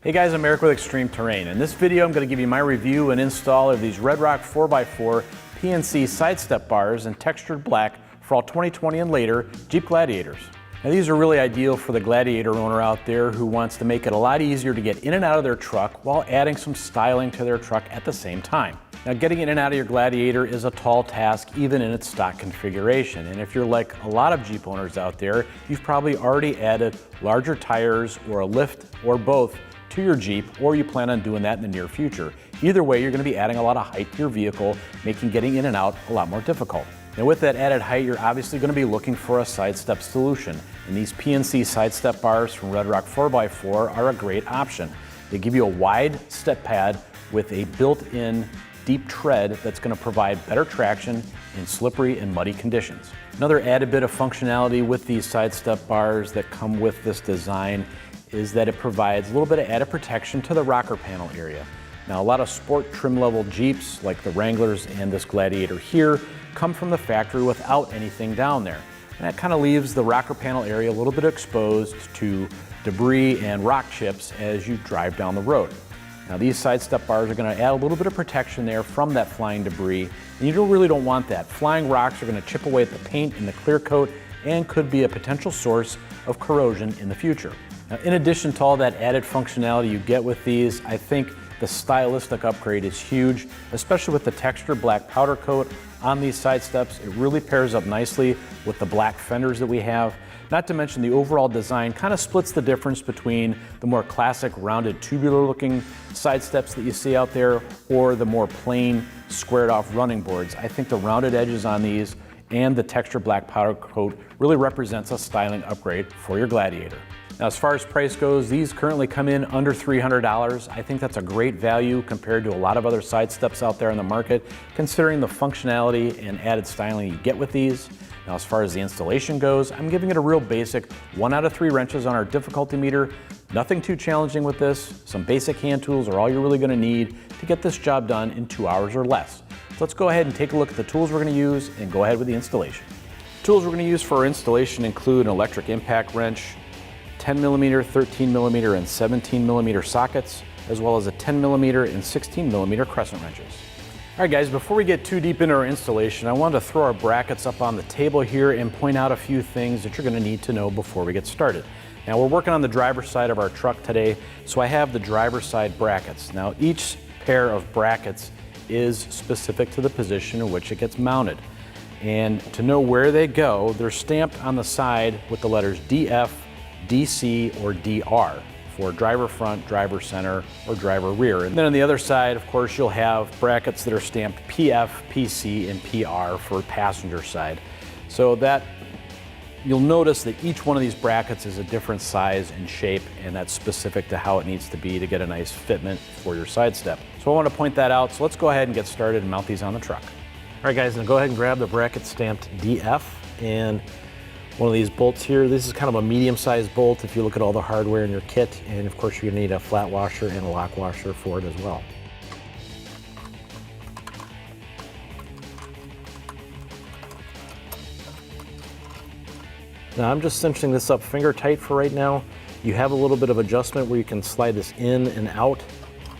Hey guys, I'm Eric with Extreme Terrain. In this video, I'm going to give you my review and install of these Red Rock 4x4 Pnc sidestep bars in textured black for all 2020 and later Jeep Gladiators. Now these are really ideal for the Gladiator owner out there who wants to make it a lot easier to get in and out of their truck while adding some styling to their truck at the same time. Now getting in and out of your Gladiator is a tall task even in its stock configuration, and if you're like a lot of Jeep owners out there, you've probably already added larger tires or a lift or both to your Jeep, or you plan on doing that in the near future. Either way, you're going to be adding a lot of height to your vehicle, making getting in and out a lot more difficult. Now with that added height, you're obviously going to be looking for a sidestep solution, and these Pnc sidestep bars from Red Rock 4x4 are a great option. They give you a wide step pad with a built-in deep tread that's going to provide better traction in slippery and muddy conditions. Another added bit of functionality with these sidestep bars that come with this design is that it provides a little bit of added protection to the rocker panel area. Now a lot of sport trim level Jeeps like the Wranglers and this Gladiator here come from the factory without anything down there. And that kind of leaves the rocker panel area a little bit exposed to debris and rock chips as you drive down the road. Now these sidestep bars are going to add a little bit of protection there from that flying debris, and you really don't want that. Flying rocks are going to chip away at the paint and the clear coat and could be a potential source of corrosion in the future. Now, in addition to all that added functionality you get with these, I think the stylistic upgrade is huge, especially with the textured black powder coat on these side steps. It really pairs up nicely with the black fenders that we have. Not to mention the overall design kind of splits the difference between the more classic rounded tubular looking side steps that you see out there or the more plain squared off running boards. I think the rounded edges on these and the textured black powder coat really represents a styling upgrade for your Gladiator. Now, as far as price goes, these currently come in under $300. I think that's a great value compared to a lot of other side steps out there in the market, considering the functionality and added styling you get with these. Now, as far as the installation goes, I'm giving it a real basic 1 out of 3 wrenches on our difficulty meter. Nothing too challenging with this. Some basic hand tools are all you're really going to need to get this job done in 2 hours or less. So let's go ahead and take a look at the tools we're going to use and go ahead with the installation. Tools we're going to use for our installation include an electric impact wrench, 10mm, 13mm, and 17mm sockets, as well as a 10mm and 16mm crescent wrenches. All right guys, before we get too deep into our installation, I wanted to throw our brackets up on the table here and point out a few things that you're going to need to know before we get started. Now we're working on the driver's side of our truck today, so I have the driver's side brackets. Now each pair of brackets is specific to the position in which it gets mounted. And to know where they go, they're stamped on the side with the letters DF, DC, or DR for driver front, driver center, or driver rear. And then on the other side, of course, you'll have brackets that are stamped PF, PC, and PR for passenger side. So that you'll notice that each one of these brackets is a different size and shape, and that's specific to how it needs to be to get a nice fitment for your side step. So I want to point that out. So let's go ahead and get started and mount these on the truck. All right guys, now go ahead and grab the bracket stamped DF and one of these bolts here. This is kind of a medium-sized bolt if you look at all the hardware in your kit, and of course you're going to need a flat washer and a lock washer for it as well. Now I'm just cinching this up finger tight for right now. You have a little bit of adjustment where you can slide this in and out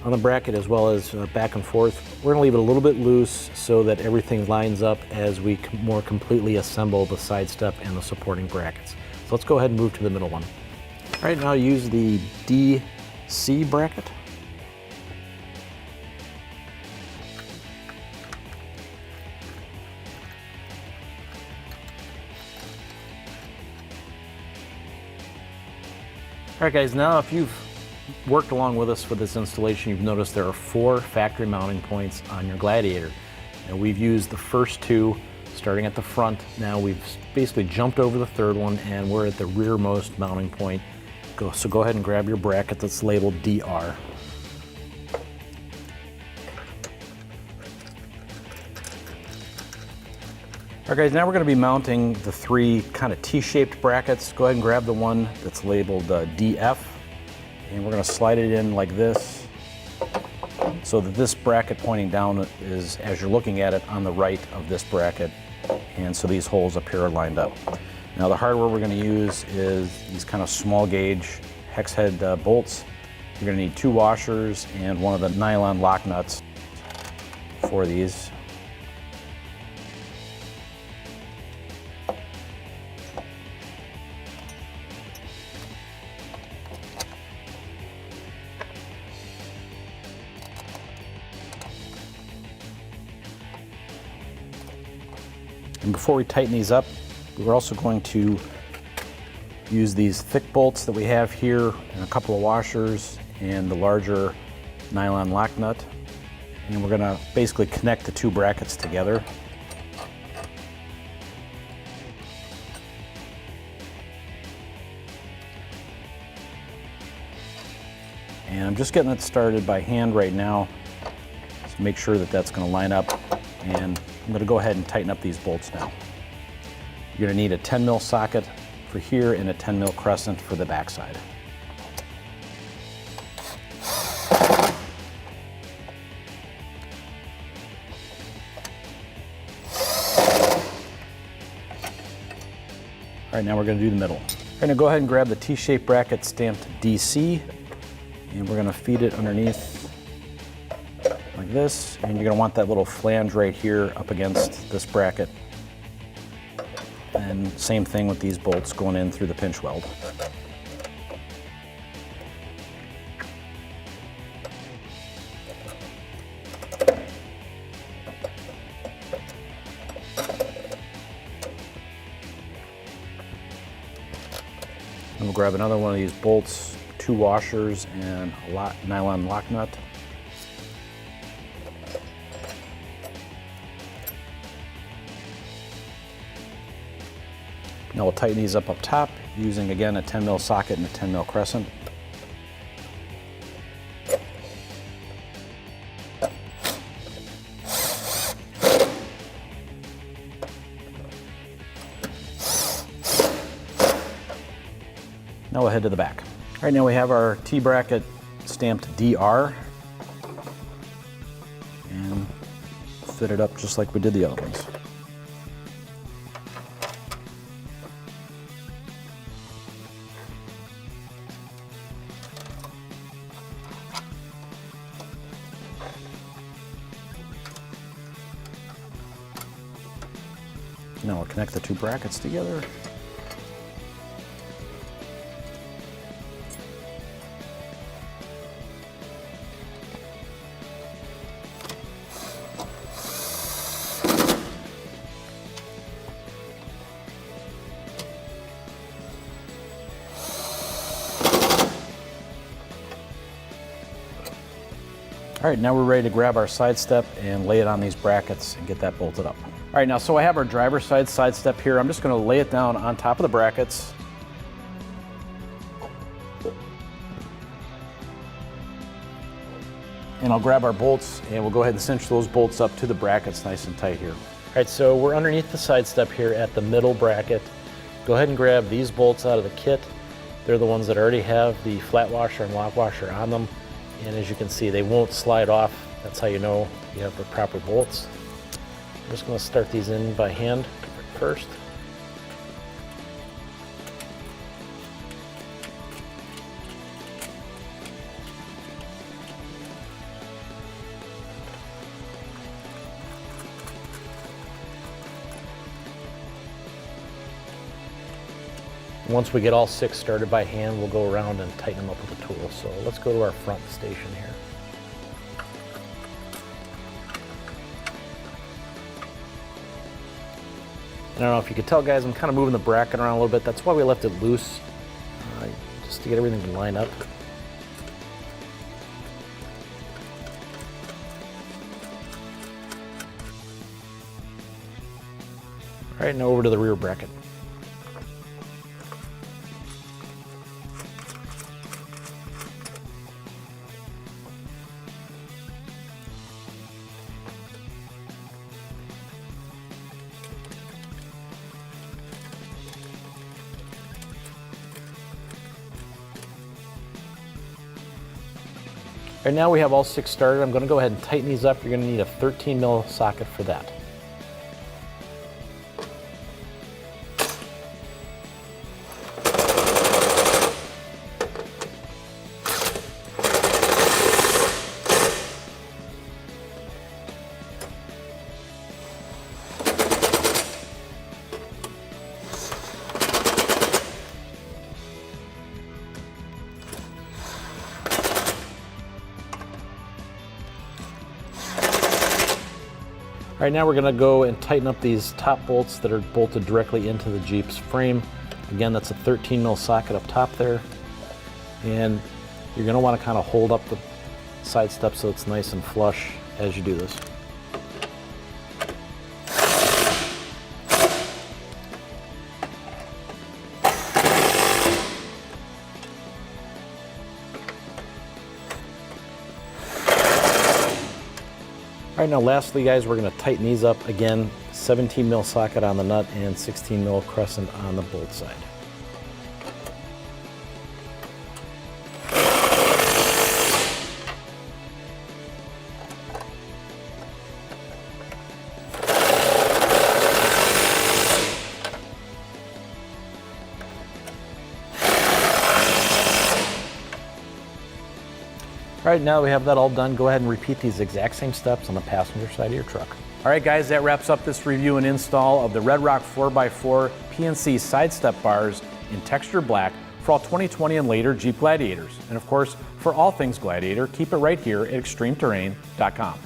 on the bracket as well as back and forth. We're going to leave it a little bit loose so that everything lines up as we more completely assemble the side step and the supporting brackets. So let's go ahead and move to the middle one. All right, now use the DC bracket. All right guys, now if you've worked along with us for this installation, you've noticed there are 4 factory mounting points on your Gladiator. And we've used the first 2 starting at the front. Now we've basically jumped over the 3rd one and we're at the rearmost mounting point. So go ahead and grab your bracket that's labeled DR. All right guys, now we're going to be mounting the 3 kind of T-shaped brackets. Go ahead and grab the one that's labeled DF. And we're going to slide it in like this so that this bracket pointing down is, as you're looking at it, on the right of this bracket. And so these holes up here are lined up. Now the hardware we're going to use is these kind of small gauge hex head bolts. You're going to need 2 washers and one of the nylon lock nuts for these. And before we tighten these up, we're also going to use these thick bolts that we have here and a couple of washers and the larger nylon lock nut. And we're going to basically connect the 2 brackets together. And I'm just getting it started by hand right now, so make sure that that's going to line up. And I'm going to go ahead and tighten up these bolts now. You're going to need a 10 mil socket for here and a 10 mil crescent for the back side. All right, now we're going to do the middle. We're going to go ahead and grab the T-shaped bracket stamped DC, and we're going to feed it underneath like this, and you're going to want that little flange right here up against this bracket. And same thing with these bolts going in through the pinch weld. And we'll grab another one of these bolts, 2 washers, and a nylon lock nut. Now we'll tighten these up top using, again, a 10 mil socket and a 10 mil crescent. Now we'll head to the back. All right, now we have our T-bracket stamped DR and fit it up just like we did the other ones. Now we'll connect the 2 brackets together. All right, now we're ready to grab our side step and lay it on these brackets and get that bolted up. All right, now so I have our driver's side step here. I'm just going to lay it down on top of the brackets. And I'll grab our bolts and we'll go ahead and cinch those bolts up to the brackets nice and tight here. All right, so we're underneath the side step here at the middle bracket. Go ahead and grab these bolts out of the kit. They're the ones that already have the flat washer and lock washer on them. And as you can see, they won't slide off. That's how you know you have the proper bolts. I'm just going to start these in by hand first. Once we get all 6 started by hand, we'll go around and tighten them up with a tool. So let's go to our front station here. I don't know if you could tell, guys, I'm kind of moving the bracket around a little bit. That's why we left it loose, just to get everything to line up. All right, now over to the rear bracket. All right, now we have all 6 started. I'm going to go ahead and tighten these up. You're going to need a 13 mil socket for that. All right, now we're gonna go and tighten up these top bolts that are bolted directly into the Jeep's frame. Again, that's a 13 mil socket up top there. And you're gonna wanna kind of hold up the side step so it's nice and flush as you do this. All right, now lastly, guys, we're gonna tighten these up. Again, 17 mil socket on the nut and 16 mil crescent on the bolt side. All right, now that we have that all done, go ahead and repeat these exact same steps on the passenger side of your truck. All right, guys, that wraps up this review and install of the Red Rock 4x4 PNC sidestep bars in texture black for all 2020 and later Jeep Gladiators. And of course, for all things Gladiator, keep it right here at EXTREMETERRAIN.com.